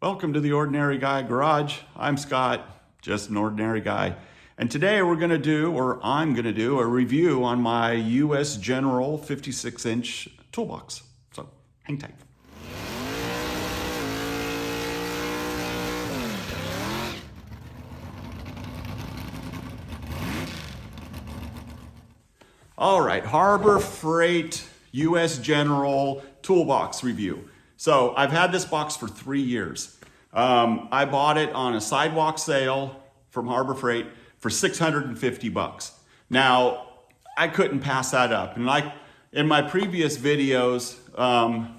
Welcome to the Ordinary Guy Garage. I'm Scott, just an ordinary guy. And today I'm going to do a review on my US General 56-inch toolbox. So hang tight. All right, Harbor Freight US General toolbox review. So I've had this box for 3 years. I bought it on a sidewalk sale from Harbor Freight for $650. Now, I couldn't pass that up. And like in my previous videos,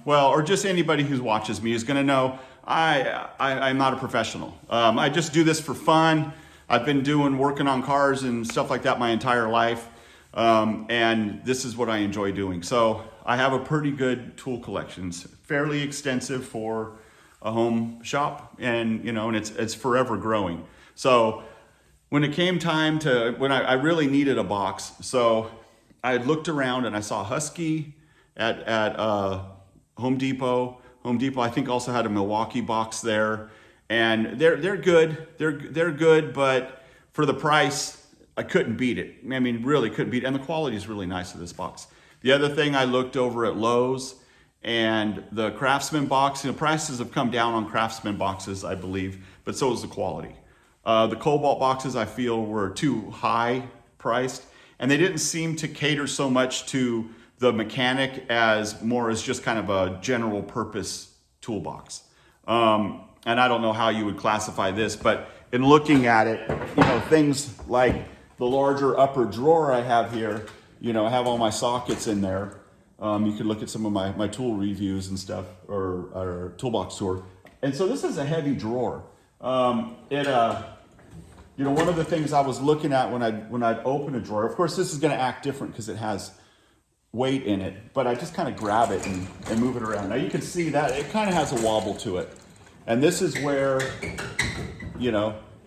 or just anybody who watches me is gonna know I'm not a professional. I just do this for fun. I've been working on cars and stuff like that my entire life. And this is what I enjoy doing. So I have a pretty good tool collection. It's fairly extensive for a home shop, and it's forever growing. So when it came time when I really needed a box, so I looked around and I saw Husky at Home Depot. Home Depot, I think, also had a Milwaukee box there, and they're good. They're good, but for the price, I couldn't beat it. I mean, really couldn't beat it. And the quality is really nice of this box. The other thing, I looked over at Lowe's and the Craftsman box. Prices have come down on Craftsman boxes, I believe, but so is the quality. The Cobalt boxes, I feel, were too high priced, and they didn't seem to cater so much to the mechanic as just kind of a general purpose toolbox. And I don't know how you would classify this, but in looking at it, things like the larger upper drawer I have here, I have all my sockets in there. You could look at some of my tool reviews and stuff, or toolbox tour. And so this is a heavy drawer. One of the things I was looking at when I'd open a drawer, of course this is gonna act different because it has weight in it, but I just kind of grab it and move it around. Now you can see that it kind of has a wobble to it. And this is where,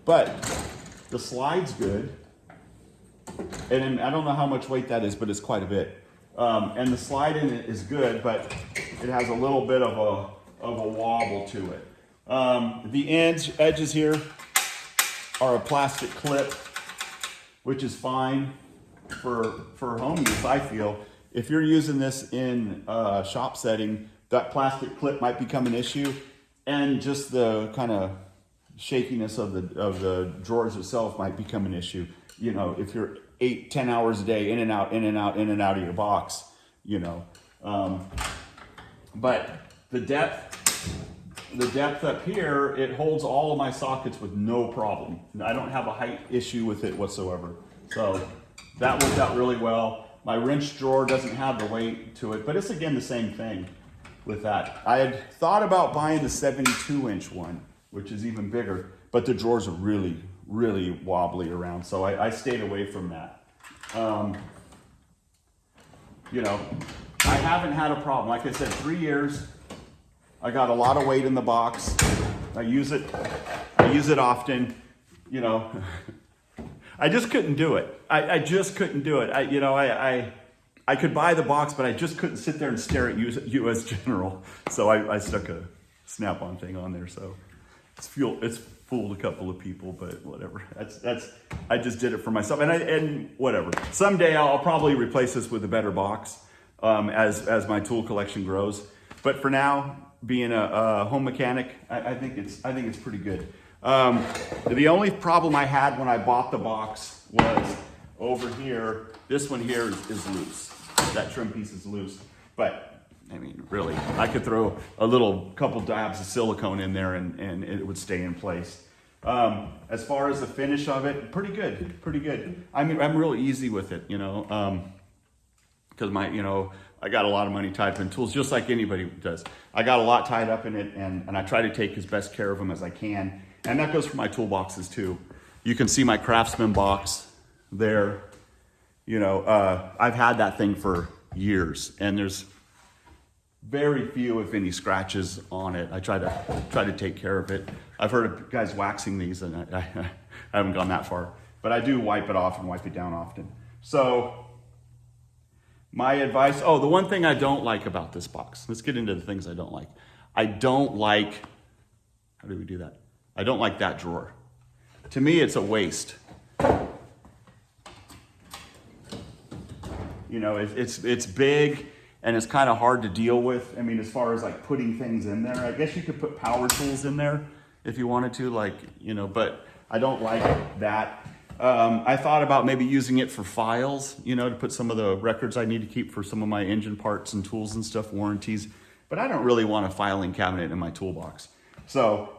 but the slide's good. And I don't know how much weight that is, but it's quite a bit. And the slide in it is good, but it has a little bit of a wobble to it. The edges here are a plastic clip, which is fine for home use, I feel. If you're using this in a shop setting, that plastic clip might become an issue, and just the kind of shakiness of the drawers itself might become an issue. If you're 8-10 hours a day in and out of your box, but the depth up here, it holds all of my sockets with no problem. I don't have a height issue with it whatsoever. So that worked out really well. My wrench drawer doesn't have the weight to it, but it's again the same thing with that. I had thought about buying the 72-inch one, which is even bigger, but the drawers are really, really wobbly around, so I stayed away from that. I haven't had a problem. Like I said, 3 years. I got a lot of weight in the box. I use it often. I just couldn't do it. I just couldn't do it. I could buy the box, but I just couldn't sit there and stare at US General. So I stuck a Snap-on thing on there. So it's fooled a couple of people, but whatever. I just did it for myself, and whatever. Someday I'll probably replace this with a better box as my tool collection grows. But for now, being a home mechanic, I think it's pretty good. The only problem I had when I bought the box was over here. This one here is loose. That trim piece is loose, but I mean, really, I could throw a couple dabs of silicone in there and it would stay in place. As far as the finish of it, pretty good. I mean, I'm real easy with it, because I got a lot of money tied up in tools, just like anybody does. I got a lot tied up in it, and I try to take as best care of them as I can. And that goes for my toolboxes too. You can see my Craftsman box there. I've had that thing for years, and there's very few, if any, scratches on it. I try to take care of it. I've heard of guys waxing these, and I haven't gone that far, but I do wipe it off and wipe it down often. So my advice, the one thing I don't like about this box, let's get into the things I don't like. I don't like How do we do that? I don't like that drawer. To me, it's a waste. You know, it's big and it's kind of hard to deal with. I mean, as far as like putting things in there, I guess you could put power tools in there if you wanted to, like, you know, but I don't like that. I thought about maybe using it for files, you know, to put some of the records I need to keep for some of my engine parts and tools and stuff, warranties, but I don't really want a filing cabinet in my toolbox. So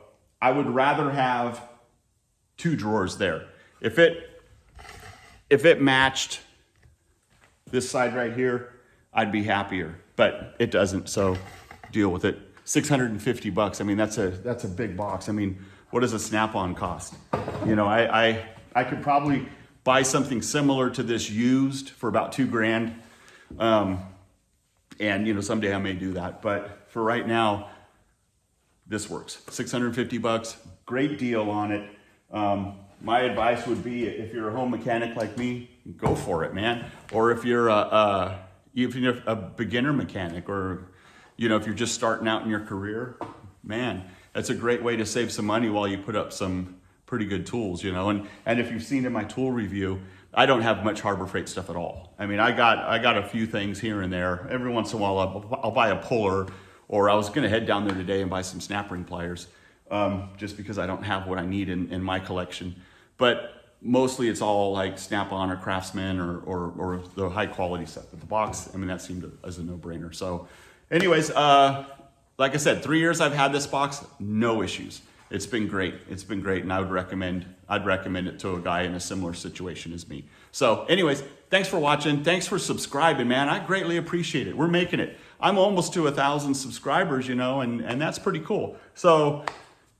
I would rather have 2 drawers there. If it matched this side right here, I'd be happier, but it doesn't, so deal with it. 650 bucks. I mean, that's a big box. I mean, what does a Snap-on cost? You know, I could probably buy something similar to this used for about $2,000. And you know, someday I may do that, but for right now, this works. 650 bucks, great deal on it. My advice would be, if you're a home mechanic like me, go for it, man. Or if you're a beginner mechanic, or you know, if you're just starting out in your career, man, that's a great way to save some money while you put up some pretty good tools, you know. And if you've seen in my tool review, I don't have much Harbor Freight stuff at all. I mean, I got a few things here and there. Every once in a while, I'll buy a puller, or I was gonna head down there today and buy some snap ring pliers, just because I don't have what I need in my collection. But mostly it's all like Snap-on or Craftsman or the high quality stuff. But the box, I mean, that seemed as a no-brainer. So anyways, like I said, 3 years I've had this box, no issues. It's been great. It's been great, and I'd recommend it to a guy in a similar situation as me. So anyways, thanks for watching. Thanks for subscribing, man. I greatly appreciate it. We're making it. I'm almost to 1,000 subscribers, you know, and that's pretty cool. So,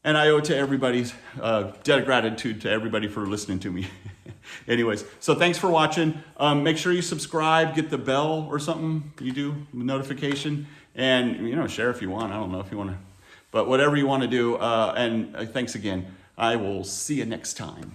and I owe it to everybody's debt of gratitude to everybody for listening to me. Anyways, so thanks for watching. Make sure you subscribe, get the bell or something. You do notification, and you know, share if you want. I don't know if you want to, but whatever you want to do. And thanks again. I will see you next time.